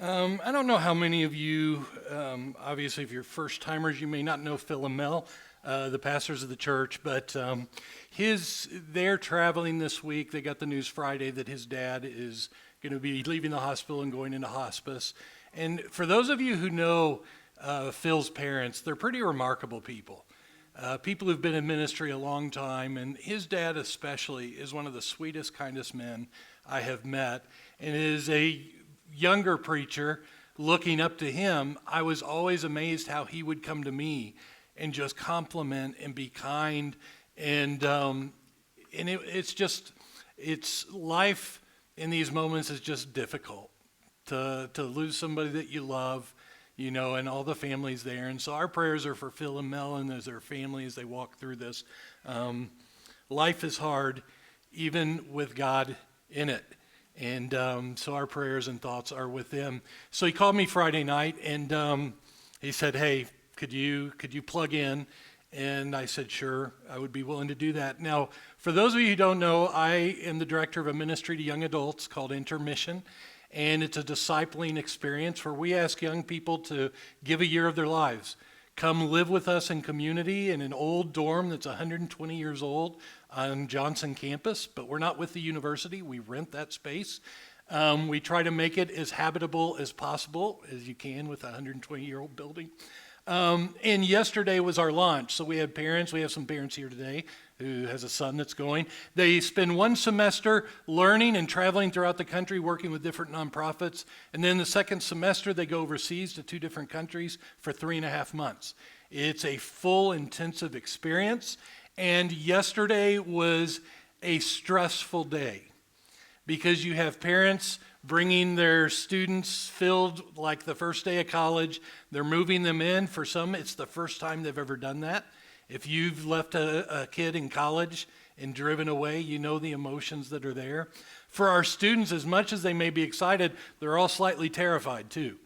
I don't know how many of you, obviously, if you're first timers, you may not know Phil and Mel, the pastors of the church, but they're traveling this week. They got the news Friday that his dad is going to be leaving the hospital and going into hospice. And for those of you who know Phil's parents, they're pretty remarkable people. People who've been in ministry a long time, and his dad especially is one of the sweetest, kindest men I have met, and is a younger preacher looking up to him. I was always amazed how he would come to me and just compliment and be kind, it's life in these moments is just difficult to lose somebody that you love, and all the families there. And so our prayers are for Phil and Mel and as their family as they walk through this. Life is hard, even with God in it. And so our prayers and thoughts are with them. So he called me Friday night and he said, "Hey, could you plug in?" And I said, "Sure, I would be willing to do that." Now, for those of you who don't know, I am the director of a ministry to young adults called Intermission. And it's a discipling experience where we ask young people to give a year of their lives. Come live with us in community in an old dorm that's 120 years old on Johnson campus, but we're not with the university. We rent that space. We try to make it as habitable as possible as you can with a 120-year-old building. And yesterday was our launch. So we have some parents here today who has a son that's going. They spend one semester learning and traveling throughout the country, working with different nonprofits. And then the second semester, they go overseas to 2 different countries for 3.5 months. It's a full, intensive experience. And yesterday was a stressful day because you have parents bringing their students filled like the first day of college. They're moving them in. For some, it's the first time they've ever done that. If you've left a kid in college and driven away, you know the emotions that are there. For our students, as much as they may be excited, they're all slightly terrified too.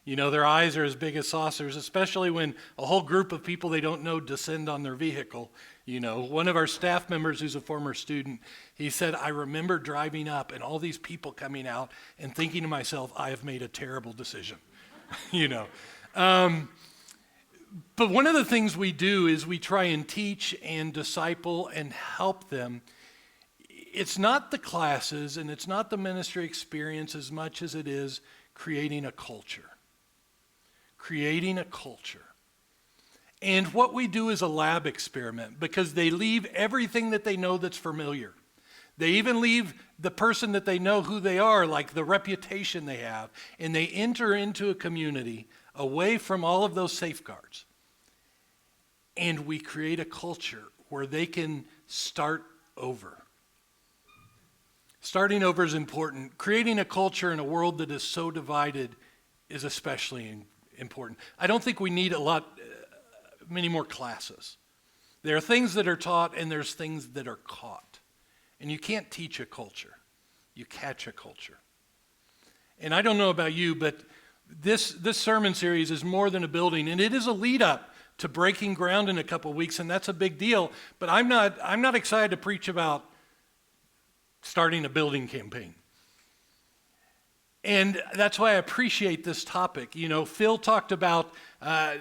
Their eyes are as big as saucers, especially when a whole group of people they don't know descend on their vehicle. One of our staff members who's a former student, he said, "I remember driving up and all these people coming out and thinking to myself, I have made a terrible decision." But one of the things we do is we try and teach and disciple and help them. It's not the classes and it's not the ministry experience as much as it is creating a culture. Creating a culture. And what we do is a lab experiment because they leave everything that they know that's familiar. They even leave the person that they know who they are, like the reputation they have, and they enter into a community away from all of those safeguards. And we create a culture where they can start over. Starting over is important. Creating a culture in a world that is so divided is especially important. I don't think we need many more classes. There are things that are taught and there's things that are caught. And you can't teach a culture. You catch a culture. And I don't know about you, but this sermon series is more than a building, and it is a lead up to breaking ground in a couple weeks, and that's a big deal. But I'm not excited to preach about starting a building campaign. And that's why I appreciate this topic. Phil talked about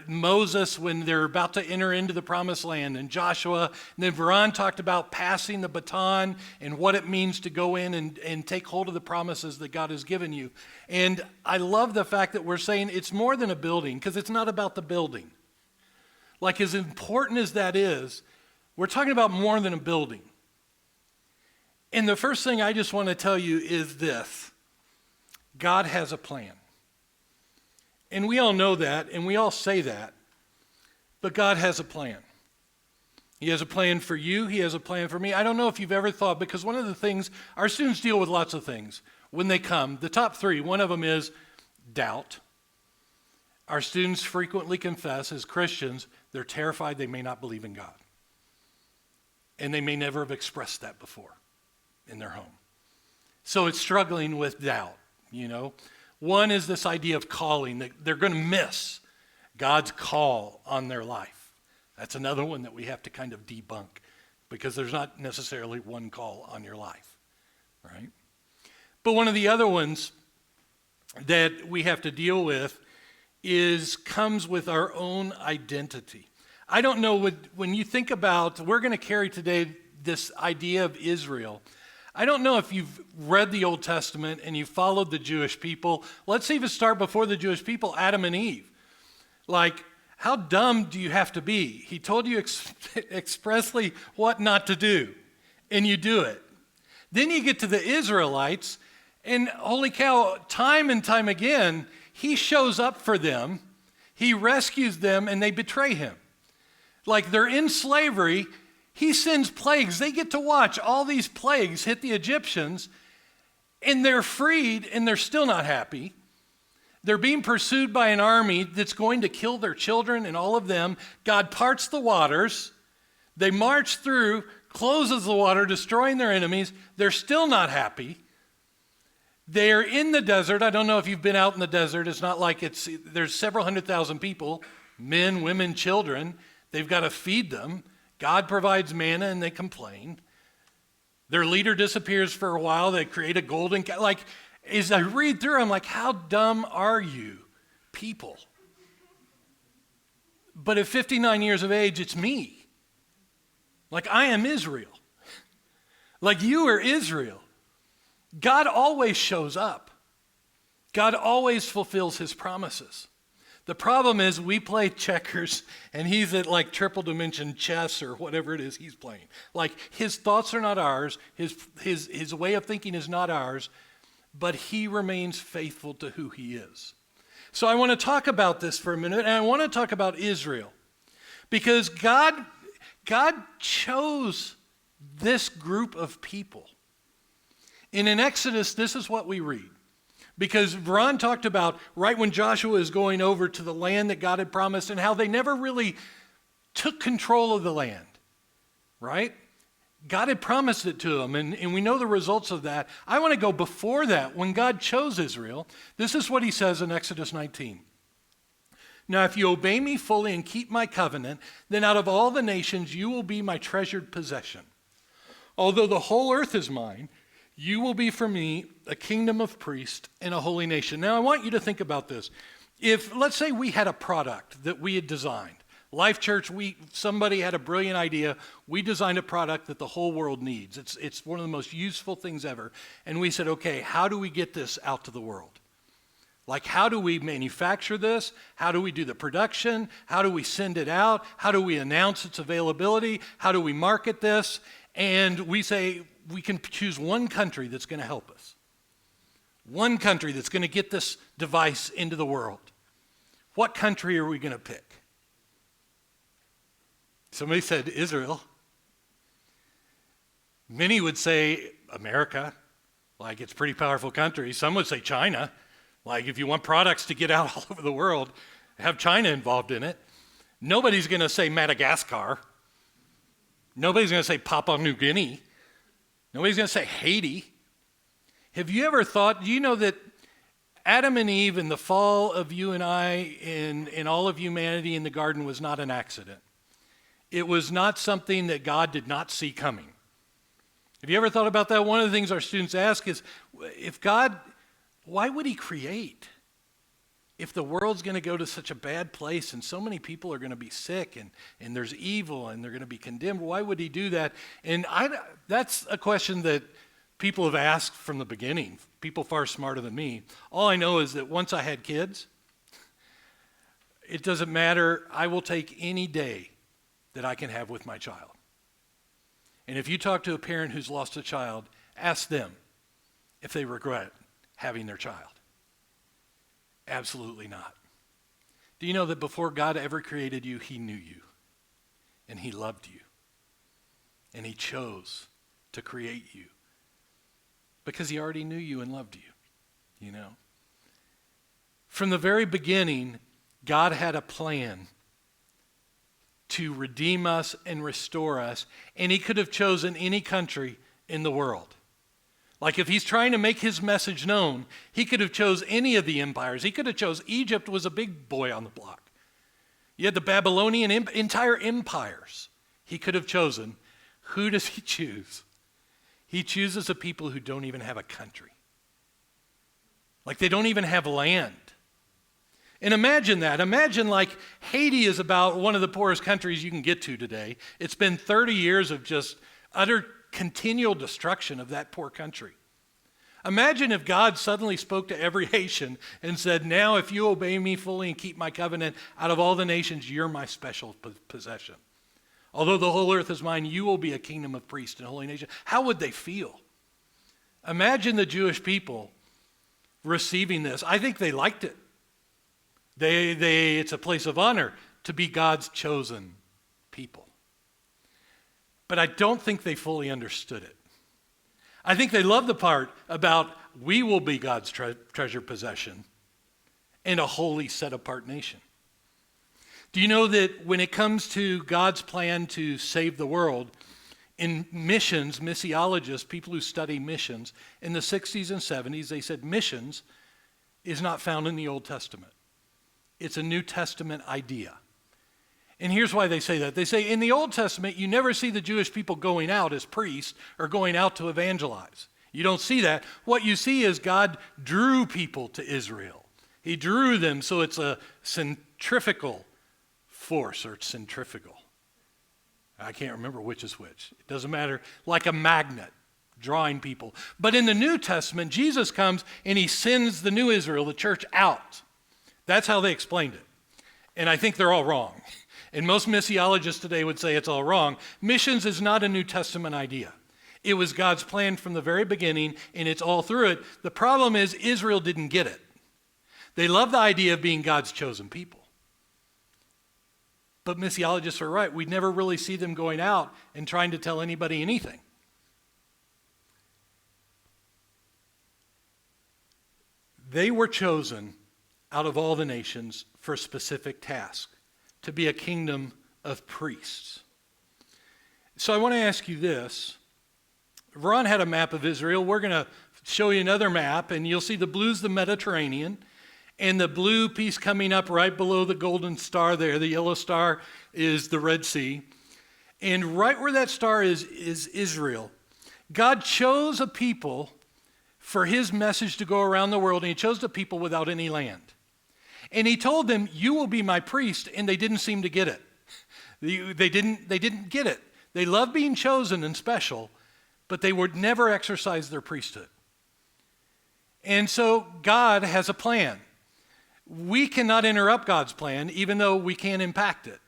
Moses when they're about to enter into the promised land, and Joshua. And then Veron talked about passing the baton and what it means to go in and take hold of the promises that God has given you. And I love the fact that we're saying it's more than a building, because it's not about the building. Like, as important as that is, we're talking about more than a building. And the first thing I just want to tell you is this. God has a plan. And we all know that, and we all say that, but God has a plan. He has a plan for you. He has a plan for me. I don't know if you've ever thought, because one of the things, our students deal with lots of things when they come. The top 3, one of them is doubt. Our students frequently confess as Christians, they're terrified they may not believe in God. And they may never have expressed that before in their home. So it's struggling with doubt. One is this idea of calling, that they're going to miss God's call on their life. That's another one that we have to kind of debunk, because there's not necessarily one call on your life, right? But one of the other ones that we have to deal with comes with our own identity. I don't know, when you think about, we're going to carry today this idea of Israel. I don't know if you've read the Old Testament and you followed the Jewish people. Let's even start before the Jewish people, Adam and Eve. Like, how dumb do you have to be? He told you expressly what not to do, and you do it. Then you get to the Israelites, and holy cow, time and time again, he shows up for them, he rescues them, and they betray him. Like, they're in slavery, he sends plagues. They get to watch all these plagues hit the Egyptians, and they're freed, and they're still not happy. They're being pursued by an army that's going to kill their children and all of them. God parts the waters. They march through, closes the water, destroying their enemies. They're still not happy. They're in the desert. I don't know if you've been out in the desert. It's not like there's several 100,000 people, men, women, children. They've got to feed them. God provides manna and they complain. Their leader disappears for a while. They create a golden calf. Like, as I read through, I'm like, how dumb are you people? But at 59 years of age, it's me. Like, I am Israel. Like, you are Israel. God always shows up. God always fulfills his promises. The problem is we play checkers and he's at like triple dimension chess or whatever it is he's playing. Like, his thoughts are not ours. His way of thinking is not ours, but he remains faithful to who he is. So I want to talk about this for a minute, and I want to talk about Israel. Because God chose this group of people. And in Exodus, this is what we read. Because Ron talked about right when Joshua is going over to the land that God had promised and how they never really took control of the land, right? God had promised it to them, and we know the results of that. I want to go before that. When God chose Israel, this is what he says in Exodus 19. Now, if you obey me fully and keep my covenant, then out of all the nations you will be my treasured possession. Although the whole earth is mine, you will be for me a kingdom of priests and a holy nation. Now, I want you to think about this. If, let's say we had a product that we had designed. Life Church, somebody had a brilliant idea. We designed a product that the whole world needs. It's one of the most useful things ever. And we said, okay, how do we get this out to the world? Like, how do we manufacture this? How do we do the production? How do we send it out? How do we announce its availability? How do we market this? And we say, we can choose one country that's going to help us. One country that's going to get this device into the world. What country are we going to pick? Somebody said Israel. Many would say America, like it's a pretty powerful country. Some would say China, like if you want products to get out all over the world, have China involved in it. Nobody's going to say Madagascar. Nobody's going to say Papua New Guinea. Nobody's going to say Haiti. Have you ever thought, do you know that Adam and Eve and the fall of you and I in all of humanity in the garden was not an accident? It was not something that God did not see coming. Have you ever thought about that? One of the things our students ask is, if God, why would he create? If the world's going to go to such a bad place and so many people are going to be sick and there's evil and they're going to be condemned, why would he do that? And that's a question that people have asked from the beginning, people far smarter than me. All I know is that once I had kids, it doesn't matter, I will take any day that I can have with my child. And if you talk to a parent who's lost a child, ask them if they regret having their child. Absolutely not. Do you know that before God ever created you, he knew you, and he loved you, and he chose to create you because he already knew you and loved you, you know? From the very beginning, God had a plan to redeem us and restore us, and he could have chosen any country in the world. Like if he's trying to make his message known, he could have chose any of the empires. He could have chose Egypt was a big boy on the block. You had the Babylonian entire empires. He could have chosen. Who does he choose? He chooses a people who don't even have a country. Like they don't even have land. And imagine that. Imagine like Haiti is about one of the poorest countries you can get to today. It's been 30 years of just utter continual destruction of that poor country. Imagine if God suddenly spoke to every Haitian and said, now if you obey me fully and keep my covenant, out of all the nations, you're my special possession. Although the whole earth is mine, you will be a kingdom of priests and holy nation. How would they feel? Imagine the Jewish people receiving this. I think they liked it. It's a place of honor to be God's chosen people. But I don't think they fully understood it. I think they loved the part about we will be God's treasured possession and a holy set-apart nation. Do you know that when it comes to God's plan to save the world, in missions, missiologists, people who study missions, in the 60s and 70s, they said missions is not found in the Old Testament. It's a New Testament idea. And here's why they say that. They say in the Old Testament, you never see the Jewish people going out as priests or going out to evangelize. You don't see that. What you see is God drew people to Israel. He drew them, so it's a centrifugal force, or centrifugal. I can't remember which is which. It doesn't matter. Like a magnet drawing people. But in the New Testament, Jesus comes and he sends the new Israel, the church, out. That's how they explained it. And I think they're all wrong. And most missiologists today would say it's all wrong. Missions is not a New Testament idea. It was God's plan from the very beginning, and it's all through it. The problem is Israel didn't get it. They love the idea of being God's chosen people. But missiologists are right. We never really see them going out and trying to tell anybody anything. They were chosen out of all the nations for a specific task, to be a kingdom of priests. So I want to ask you this. Ron had a map of Israel. We're going to show you another map, and you'll see the blue's the Mediterranean, and the blue piece coming up right below the golden star there, the yellow star, is the Red Sea. And right where that star is Israel. God chose a people for his message to go around the world, and he chose the people without any land. And he told them, you will be my priest, and they didn't seem to get it. They didn't get it. They loved being chosen and special, but they would never exercise their priesthood. And so God has a plan. We cannot interrupt God's plan, even though we can impact it.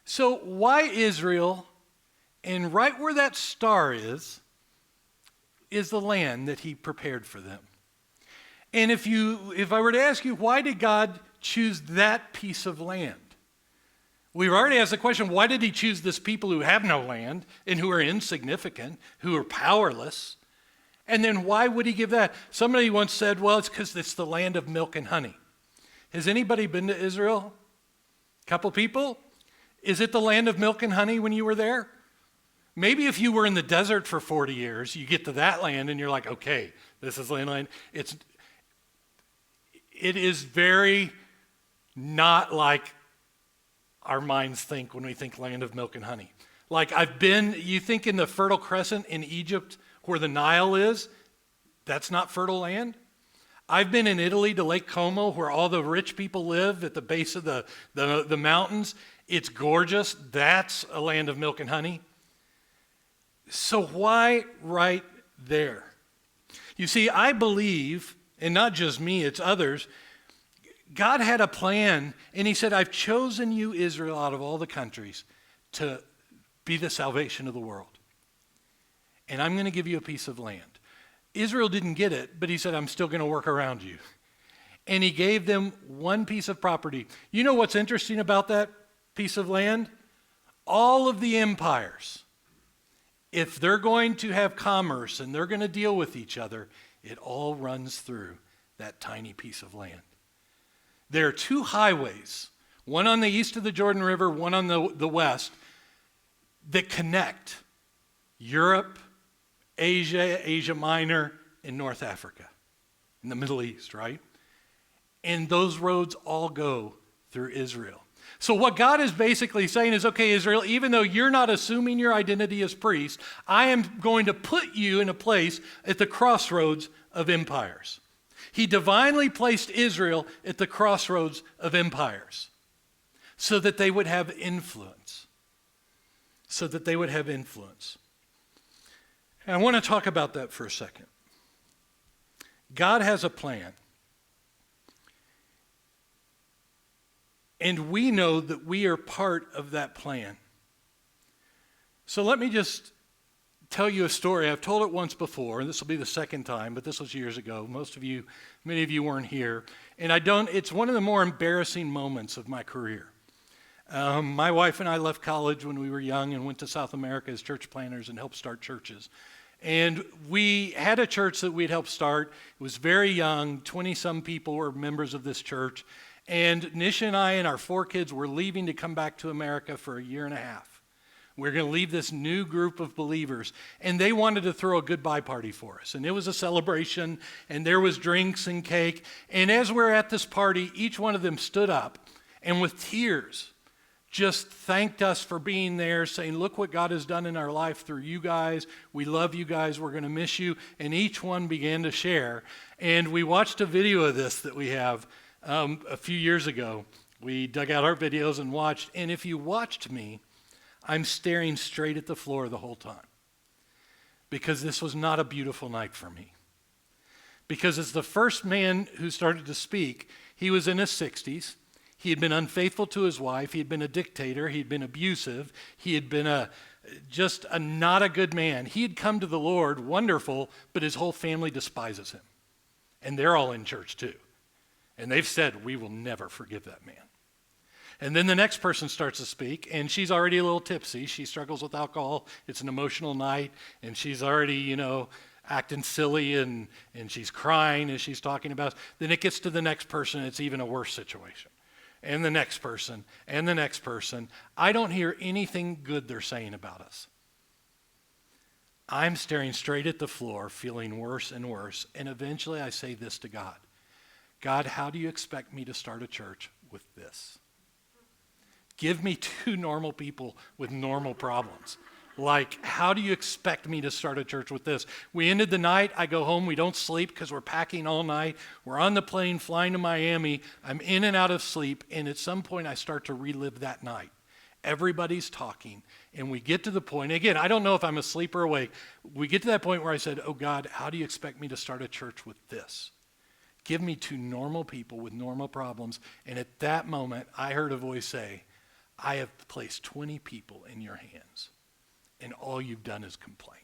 So why Israel? And right where that star is the land that he prepared for them. And if I were to ask you, why did God choose that piece of land? We've already asked the question, why did he choose this people who have no land and who are insignificant, who are powerless? And then why would he give that? Somebody once said, well, it's because it's the land of milk and honey. Has anybody been to Israel? Couple people? Is it the land of milk and honey when you were there? Maybe if you were in the desert for 40 years, you get to that land and you're like, okay, this is land. It is very not like our minds think when we think land of milk and honey. Like you think in the Fertile Crescent in Egypt where the Nile is, that's not fertile land. I've been in Italy to Lake Como where all the rich people live at the base of the mountains. It's gorgeous. That's a land of milk and honey. So why right there? You see, I believe, and not just me, it's others, God had a plan, and he said, I've chosen you, Israel, out of all the countries to be the salvation of the world. And I'm going to give you a piece of land. Israel didn't get it, but he said, I'm still going to work around you. And he gave them one piece of property. You know what's interesting about that piece of land? All of the empires, if they're going to have commerce and they're going to deal with each other, it all runs through that tiny piece of land. There are two highways, one on the east of the Jordan River, one on the west, that connect Europe, Asia Minor, and North Africa, in the Middle East, right? And those roads all go through Israel. So what God is basically saying is, okay, Israel, even though you're not assuming your identity as priest, I am going to put you in a place at the crossroads of empires. He divinely placed Israel at the crossroads of empires so that they would have influence. So that they would have influence. And I want to talk about that for a second. God has a plan. And we know that we are part of that plan. So let me just tell you a story. I've told it once before, and this will be the second time, but this was years ago. Many of you weren't here. And it's one of the more embarrassing moments of my career. My wife and I left college when we were young and went to South America as church planners and helped start churches. And we had a church that we'd helped start. It was very young. 20-some people were members of this church. And Nisha and I and our 4 kids were leaving to come back to America for a year and a half. We're going to leave this new group of believers. And they wanted to throw a goodbye party for us. And it was a celebration. And there was drinks and cake. And as we're at this party, each one of them stood up and with tears just thanked us for being there, saying, look what God has done in our life through you guys. We love you guys. We're going to miss you. And each one began to share. And we watched a video of this that we have a few years ago. We dug out our videos and watched. And if you watched me, I'm staring straight at the floor the whole time. Because this was not a beautiful night for me. Because as the first man who started to speak, he was in his 60s. He had been unfaithful to his wife. He had been a dictator. He had been abusive. He had been just not a good man. He had come to the Lord, wonderful, but his whole family despises him. And they're all in church too. And they've said, we will never forgive that man. And then the next person starts to speak, and she's already a little tipsy. She struggles with alcohol. It's an emotional night, and she's already, acting silly, and she's crying as she's talking about it. Then it gets to the next person, and it's even a worse situation. And the next person, and the next person. I don't hear anything good they're saying about us. I'm staring straight at the floor, feeling worse and worse, and eventually I say this to God. God, how do you expect me to start a church with this? Give me 2 normal people with normal problems. Like, how do you expect me to start a church with this? We ended the night. I go home. We don't sleep because we're packing all night. We're on the plane flying to Miami. I'm in and out of sleep. And at some point, I start to relive that night. Everybody's talking. And we get to the point, again, I don't know if I'm asleep or awake. We get to that point where I said, oh, God, how do you expect me to start a church with this? Give me 2 normal people with normal problems. And at that moment, I heard a voice say, I have placed 20 people in your hands, and all you've done is complain.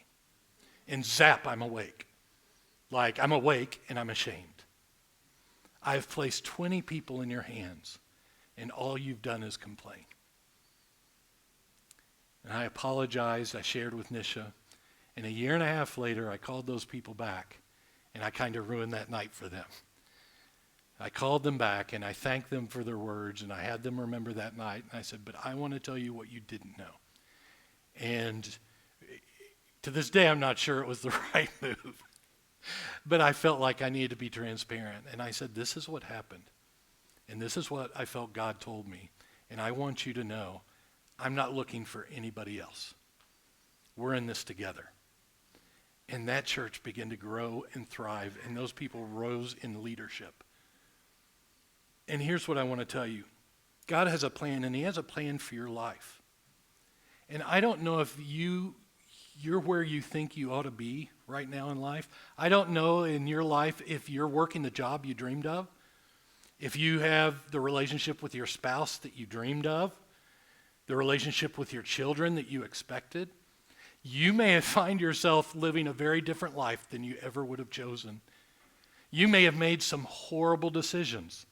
And zap, I'm awake. Like, I'm awake and I'm ashamed. I have placed 20 people in your hands, and all you've done is complain. And I apologized. I shared with Nisha. And a year and a half later, I called those people back, and I kind of ruined that night for them. I called them back, and I thanked them for their words, and I had them remember that night. And I said, but I want to tell you what you didn't know. And to this day, I'm not sure it was the right move. But I felt like I needed to be transparent. And I said, this is what happened. And this is what I felt God told me. And I want you to know, I'm not looking for anybody else. We're in this together. And that church began to grow and thrive, and those people rose in leadership. And here's what I want to tell you. God has a plan, and he has a plan for your life. And I don't know if you're where you think you ought to be right now in life. I don't know in your life if you're working the job you dreamed of, if you have the relationship with your spouse that you dreamed of, the relationship with your children that you expected. You may find yourself living a very different life than you ever would have chosen. You may have made some horrible decisions.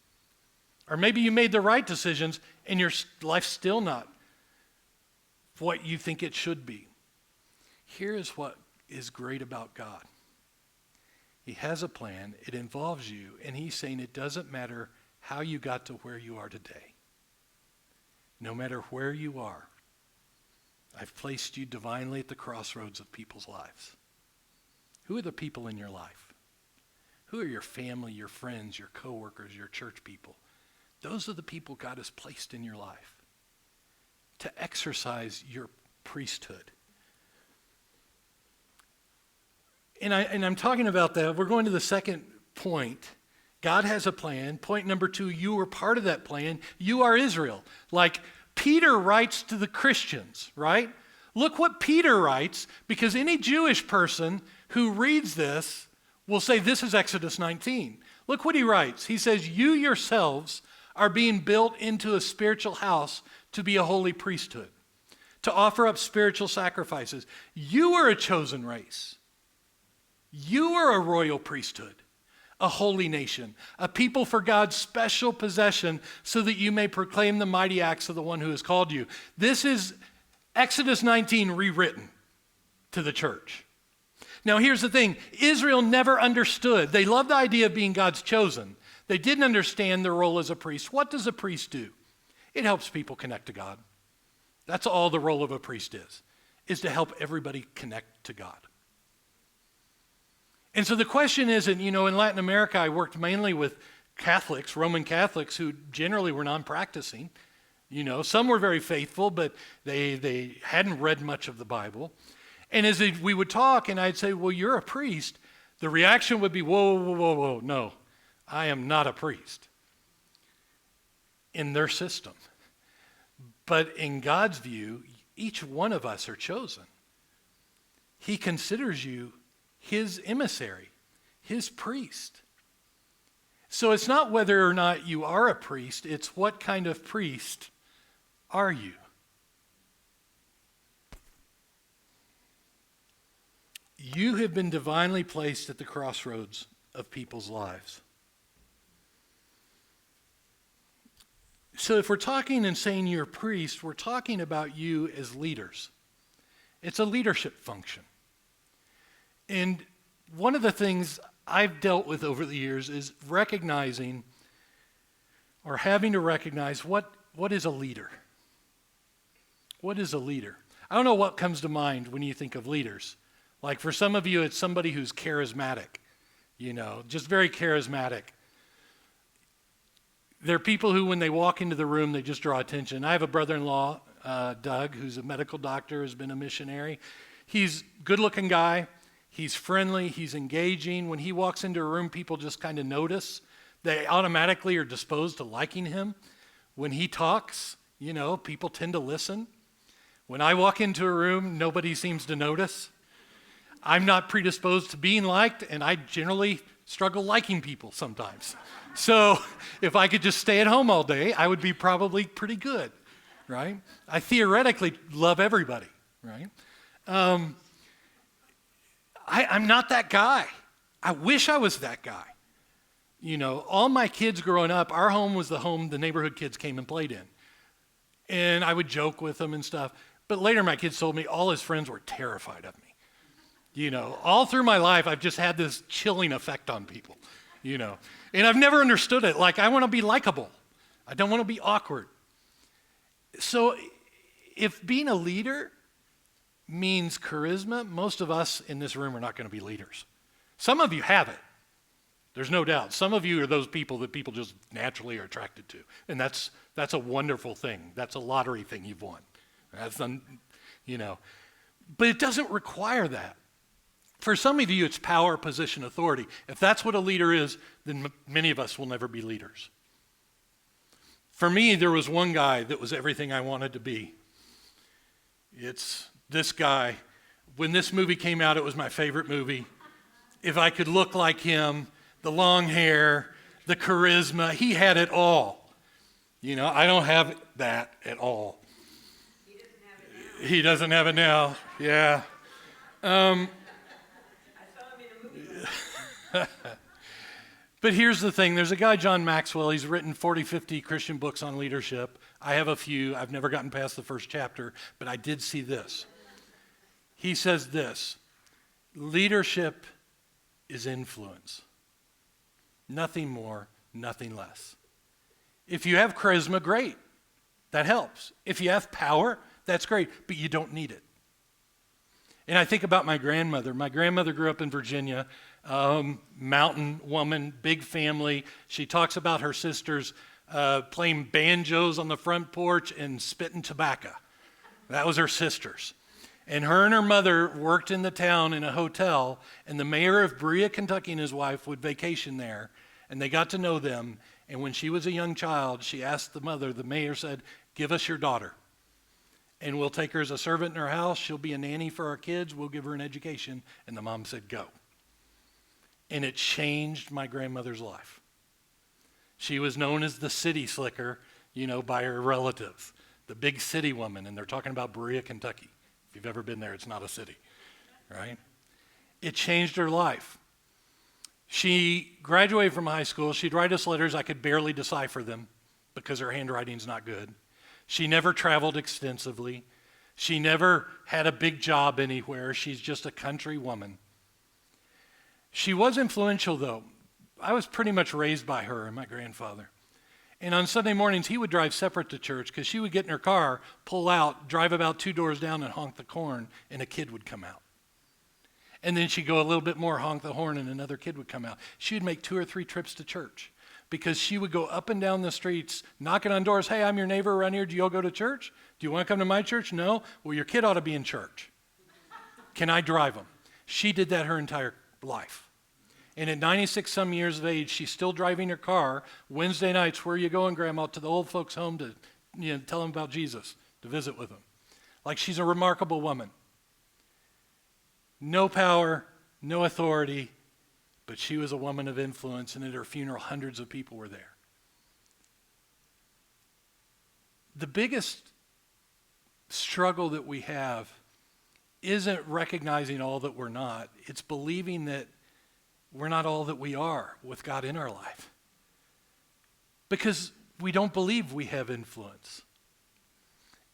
Or maybe you made the right decisions and your life's still not what you think it should be. Here is what is great about God. He has a plan. It involves you. And he's saying it doesn't matter how you got to where you are today. No matter where you are, I've placed you divinely at the crossroads of people's lives. Who are the people in your life? Who are your family, your friends, your coworkers, your church people? Those are the people God has placed in your life to exercise your priesthood. And I'm talking about that. We're going to the second point God has a plan. Point number 2, you were part of that plan. You are Israel. Like Peter writes to the Christians, right? Look what Peter writes, because any Jewish person who reads this will say this is Exodus 19. Look what he writes. He says, you yourselves are being built into a spiritual house to be a holy priesthood, to offer up spiritual sacrifices. You are a chosen race. You are a royal priesthood, a holy nation, a people for God's special possession, so that you may proclaim the mighty acts of the one who has called you. This is Exodus 19 rewritten to the church. Now here's the thing. Israel never understood. They loved the idea of being God's chosen. They didn't understand their role as a priest. What does a priest do? It helps people connect to God. That's all the role of a priest is to help everybody connect to God. And so the question isn't, in Latin America, I worked mainly with Catholics, Roman Catholics, who generally were non-practicing. Some were very faithful, but they hadn't read much of the Bible. And as we would talk, and I'd say, well, you're a priest, the reaction would be, whoa, whoa, whoa, whoa, no, I am not a priest in their system. But in God's view, each one of us are chosen. He considers you his emissary, his priest. So it's not whether or not you are a priest, it's what kind of priest are you? You have been divinely placed at the crossroads of people's lives. So if we're talking and saying you're a priest, we're talking about you as leaders. It's a leadership function. And one of the things I've dealt with over the years is recognizing or having to recognize what is a leader. What is a leader? I don't know what comes to mind when you think of leaders. Like for some of you, it's somebody who's charismatic, just very charismatic. There are people who, when they walk into the room, they just draw attention. I have a brother-in-law, Doug, who's a medical doctor, has been a missionary. He's a good-looking guy. He's friendly. He's engaging. When he walks into a room, people just kind of notice. They automatically are disposed to liking him. When he talks, people tend to listen. When I walk into a room, nobody seems to notice. I'm not predisposed to being liked, and I generally struggle liking people sometimes. So if I could just stay at home all day, I would be probably pretty good, right? I theoretically love everybody, right? I'm not that guy. I wish I was that guy. All my kids growing up, our home was the home the neighborhood kids came and played in. And I would joke with them and stuff. But later my kids told me all his friends were terrified of me. All through my life, I've just had this chilling effect on people, And I've never understood it. Like, I want to be likable. I don't want to be awkward. So if being a leader means charisma, most of us in this room are not going to be leaders. Some of you have it. There's no doubt. Some of you are those people that people just naturally are attracted to. And that's a wonderful thing. That's a lottery thing you've won. But it doesn't require that. For some of you, it's power, position, authority. If that's what a leader is, then many of us will never be leaders. For me, there was one guy that was everything I wanted to be. It's this guy. When this movie came out, it was my favorite movie. If I could look like him, the long hair, the charisma, he had it all. I don't have that at all. He doesn't have it now. Yeah. But here's the thing. There's a guy, John Maxwell. He's written 40, 50 Christian books on leadership. I have a few. I've never gotten past the first chapter, but I did see this. He says this: leadership is influence. Nothing more, nothing less. If you have charisma, great. That helps. If you have power, that's great, but you don't need it. And I think about my grandmother. My grandmother grew up in Virginia, mountain woman, big family. She talks about her sisters playing banjos on the front porch and spitting tobacco. That was her sisters. And her mother worked in the town in a hotel, and the mayor of Berea, Kentucky, and his wife would vacation there. and they got to know them. And when she was a young child, she asked the mother, the mayor said, give us your daughter. And we'll take her as a servant in our house. She'll be a nanny for our kids. We'll give her an education. And the mom said, go. And it changed my grandmother's life. She was known as the city slicker, by her relatives, the big city woman. And they're talking about Berea, Kentucky. If you've ever been there, it's not a city, right? It changed her life. She graduated from high school. She'd write us letters. I could barely decipher them because her handwriting's not good. She never traveled extensively. She never had a big job anywhere. She's just a country woman. She was influential, though. I was pretty much raised by her and my grandfather. And on Sunday mornings, he would drive separate to church because she would get in her car, pull out, drive about 2 doors down and honk the horn, and a kid would come out. And then she'd go a little bit more, honk the horn, and another kid would come out. She would make 2 or 3 trips to church because she would go up and down the streets, knocking on doors. Hey, I'm your neighbor around here. Do you all go to church? Do you want to come to my church? No? Well, your kid ought to be in church. Can I drive him? She did that her entire life. And at 96 some years of age, she's still driving her car Wednesday nights. Where are you going, Grandma? To the old folks' home to tell them about Jesus, to visit with them. Like she's a remarkable woman. No power, no authority, but she was a woman of influence, and at her funeral, hundreds of people were there. The biggest struggle that we have isn't recognizing all that we're not. It's believing that we're not all that we are with God in our life. Because we don't believe we have influence.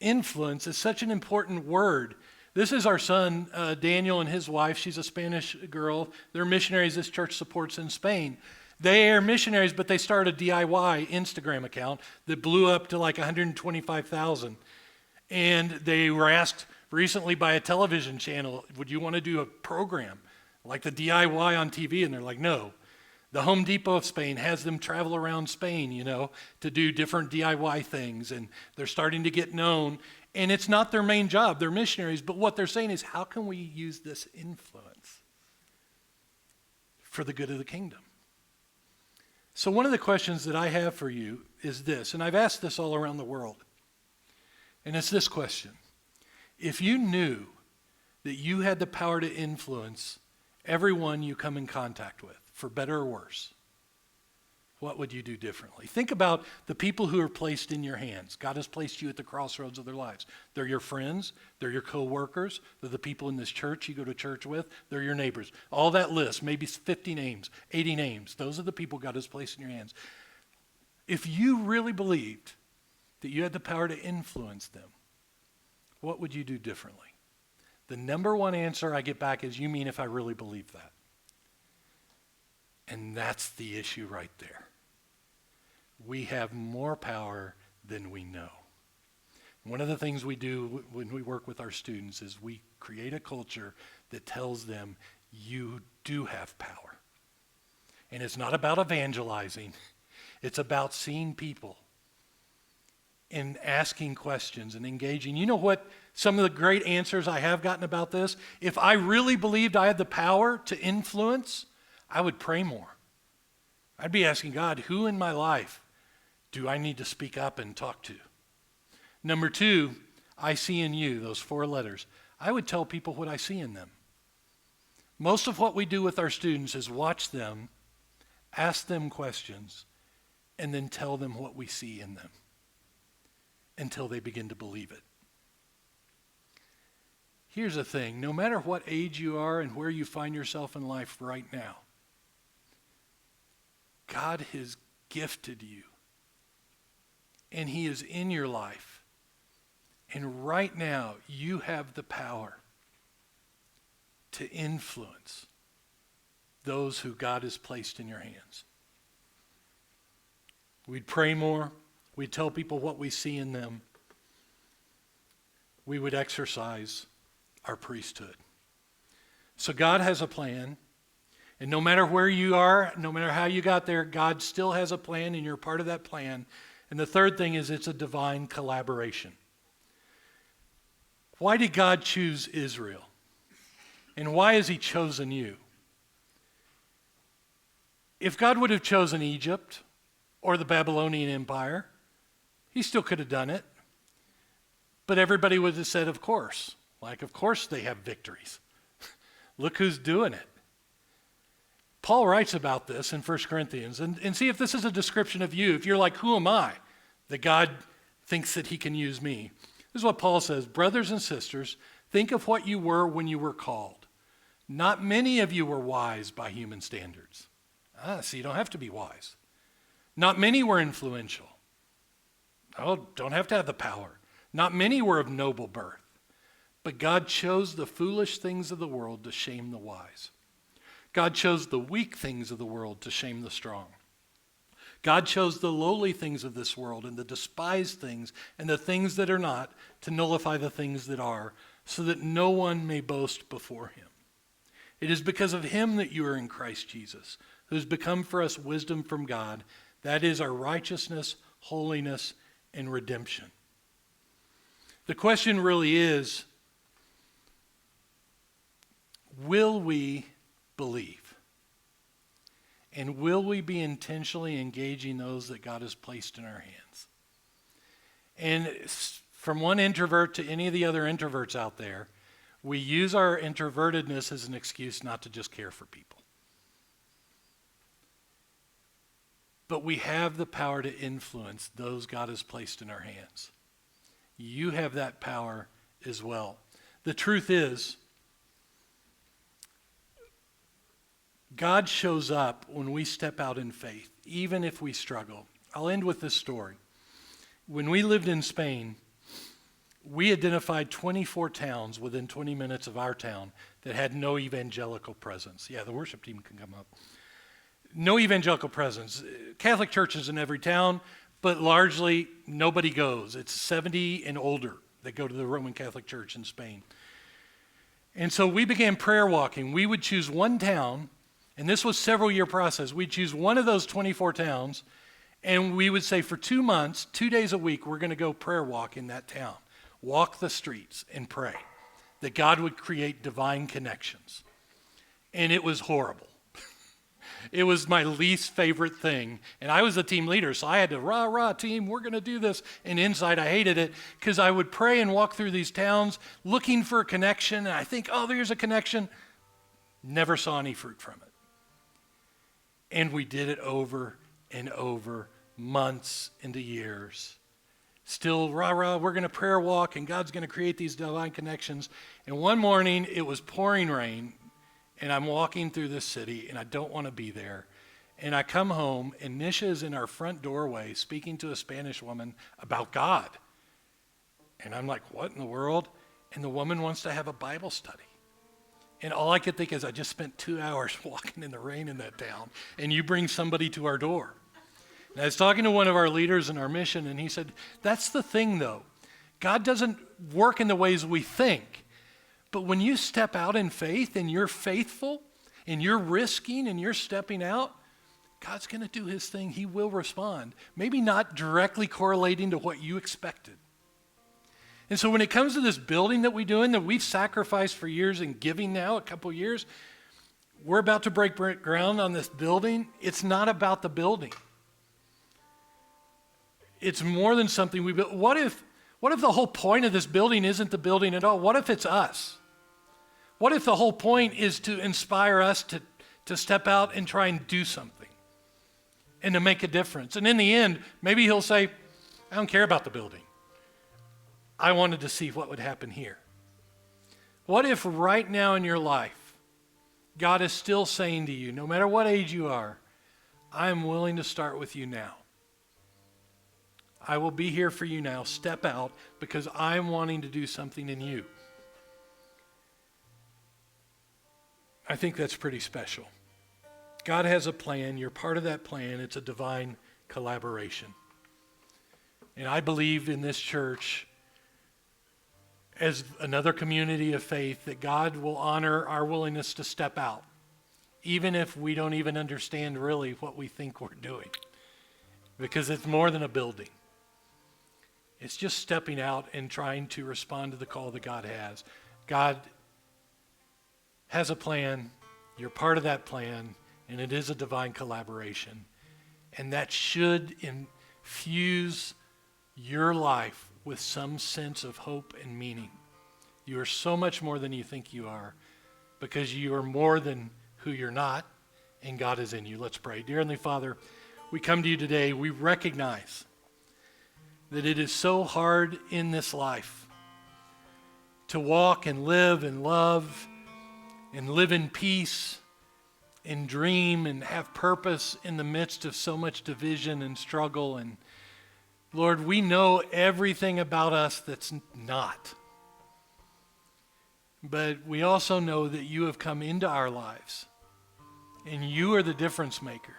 Influence is such an important word. This is our son, Daniel, and his wife. She's a Spanish girl. They're missionaries this church supports in Spain. They are missionaries, but they started a DIY Instagram account that blew up to like 125,000. And they were asked recently by a television channel, would you want to do a program like the DIY on TV? And they're like, no. The Home Depot of Spain has them travel around Spain, to do different DIY things. And they're starting to get known. And it's not their main job. They're missionaries. But what they're saying is, how can we use this influence for the good of the kingdom? So one of the questions that I have for you is this, and I've asked this all around the world. And it's this question. If you knew that you had the power to influence everyone you come in contact with, for better or worse, what would you do differently? Think about the people who are placed in your hands. God has placed you at the crossroads of their lives. They're your friends. They're your co-workers. They're the people in this church you go to church with. They're your neighbors. All that list, maybe 50 names, 80 names. Those are the people God has placed in your hands. If you really believed that you had the power to influence them, what would you do differently? The number one answer I get back is, you mean if I really believe that? And that's the issue right there. We have more power than we know. One of the things we do when we work with our students is we create a culture that tells them you do have power. And it's not about evangelizing. It's about seeing people and asking questions and engaging. You know what some of the great answers I have gotten about this? If I really believed I had the power to influence, I would pray more. I'd be asking God, who in my life do I need to speak up and talk to? Number 2, I see in you, those 4 letters. I would tell people what I see in them. Most of what we do with our students is watch them, ask them questions, and then tell them what we see in them until they begin to believe it. Here's the thing, no matter what age you are and where you find yourself in life right now, God has gifted you, and He is in your life. And right now, you have the power to influence those who God has placed in your hands. We'd pray more. We'd tell people what we see in them. We would exercise our priesthood. So God has a plan. And no matter where you are, no matter how you got there, God still has a plan, and you're part of that plan. And the third thing is it's a divine collaboration. Why did God choose Israel? And why has He chosen you? If God would have chosen Egypt or the Babylonian Empire, he still could have done it. But everybody would have said, of course. Like, of course they have victories. Look who's doing it. Paul writes about this in 1 Corinthians. And see if this is a description of you. If you're like, who am I that God thinks that he can use me? This is what Paul says. Brothers and sisters, think of what you were when you were called. Not many of you were wise by human standards. So you don't have to be wise. Not many were influential. Oh, don't have to have the power. Not many were of noble birth. But God chose the foolish things of the world to shame the wise. God chose the weak things of the world to shame the strong. God chose the lowly things of this world and the despised things and the things that are not to nullify the things that are, so that no one may boast before him. It is because of him that you are in Christ Jesus, who has become for us wisdom from God. That is our righteousness, holiness, and redemption. The question really is, will we believe? And will we be intentionally engaging those that God has placed in our hands? And from one introvert to any of the other introverts out there, we use our introvertedness as an excuse not to just care for people. But we have the power to influence those God has placed in our hands. You have that power as well. The truth is, God shows up when we step out in faith, even if we struggle. I'll end with this story. When we lived in Spain, we identified 24 towns within 20 minutes of our town that had no evangelical presence. Yeah, the worship team can come up. No evangelical presence. Catholic churches in every town, but largely nobody goes. It's 70 and older that go to the Roman Catholic Church in Spain. And so we began prayer walking. We would choose one town, and this was a several-year process. We'd choose one of those 24 towns, and we would say for 2 months, 2 days a week, we're going to go prayer walk in that town. Walk the streets and pray that God would create divine connections. And it was horrible. It was my least favorite thing. And I was the team leader, so I had to, rah, team, we're going to do this. And inside, I hated it because I would pray and walk through these towns looking for a connection. And I think, oh, there's a connection. Never saw any fruit from it. And we did it over and over, months into years. Still, we're going to prayer walk, and God's going to create these divine connections. And one morning, it was pouring rain, and I'm walking through this city, and I don't want to be there. And I come home, and Nisha is in our front doorway speaking to a Spanish woman about God. And I'm like, what in the world? And the woman wants to have a Bible study. And all I could think is, I just spent 2 hours walking in the rain in that town, and you bring somebody to our door. And I was talking to one of our leaders in our mission, and he said, that's the thing, though. God doesn't work in the ways we think. But when you step out in faith and you're faithful and you're risking and you're stepping out, God's going to do his thing. He will respond. Maybe not directly correlating to what you expected. And so when it comes to this building that we're doing, that we've sacrificed for years and giving now, a couple years, we're about to break ground on this building. It's not about the building. It's more than something we built. What if the whole point of this building isn't the building at all? What if it's us? What if the whole point is to inspire us to step out and try and do something and to make a difference? And in the end, maybe he'll say, I don't care about the building. I wanted to see what would happen here. What if right now in your life, God is still saying to you, no matter what age you are, I am willing to start with you now. I will be here for you now. Step out because I'm wanting to do something in you. I think that's pretty special. God has a plan. You're part of that plan. It's a divine collaboration. And I believe in this church as another community of faith that God will honor our willingness to step out, even if we don't even understand really what we think we're doing, because it's more than a building. It's just stepping out and trying to respond to the call that God has. God has a plan. You're part of that plan, and it is a divine collaboration. And that should infuse your life with some sense of hope and meaning. You are so much more than you think you are, because you are more than who you're not, and God is in you. Let's pray. Dear Heavenly Father, we come to you today. We recognize that it is so hard in this life to walk and live and love and live in peace and dream and have purpose in the midst of so much division and struggle. And Lord, we know everything about us that's not. But we also know that you have come into our lives, and you are the difference maker.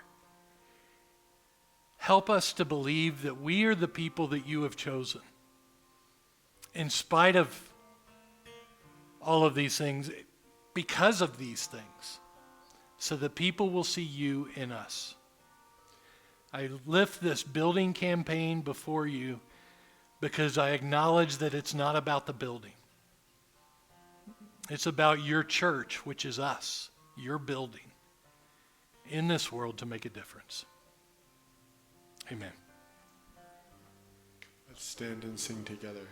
Help us to believe that we are the people that you have chosen, in spite of all of these things, because of these things, so that people will see you in us. I lift this building campaign before you because I acknowledge that it's not about the building. It's about your church, which is us, your building, in this world to make a difference. Amen. Let's stand and sing together.